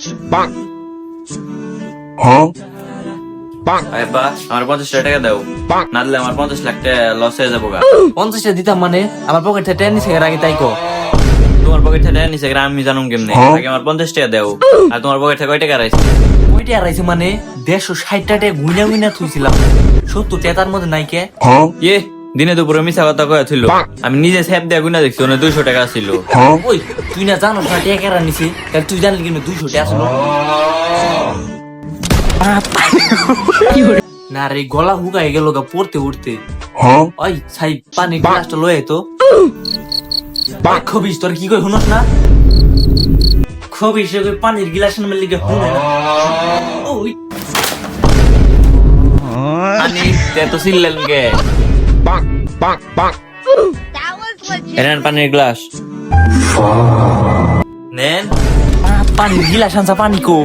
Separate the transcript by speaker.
Speaker 1: আব্বা আমার 50 টাকা দাও, না দিলে আমার 50 লাখ টাকা লস হয়ে যাবো।
Speaker 2: 50 দিতাম মানে আমার পকেট থেকে টেন নিছে আগে তাই কো।
Speaker 1: তোমার পকেট থেকে নিছে আমি জানুম কেমনে? আগে আমার 50 টাকা দাও। আর তোমার পকেট থেকে কয় টাকা রাইছে?
Speaker 2: কয়টা আড়াইছে মানে 160 টাকা গুইনা গুইনা থুইছিলাম, 70 টাকার মধ্যে নাই কে।
Speaker 1: ইয়ে দিনে দুপুরে মিছা কথা কয়ে ছিল, আমি নিজে স্যাপ দিয়ে গুনা দেখছি ওখানে 200 টাকা ছিল।
Speaker 2: ওই তুই না জানো না টাকা কেরা নিছে, তাহলে তুই জানলি কিন্তু 200 টাকা আসলো না রে। গলা হুগাই গেল গা পড়তে উঠতে। ওই ছাই পানি গ্লাসটা লয়ে তো খবিস, তোর কি কই শুনস না? খবিস কই পানির গ্লাস না লিগে শুনে না। ওই
Speaker 1: আনি তে তো সিললেন কে? এরেন পানির গ্লাস নেন।
Speaker 2: পানির গিলাস আনছা, পানি কো।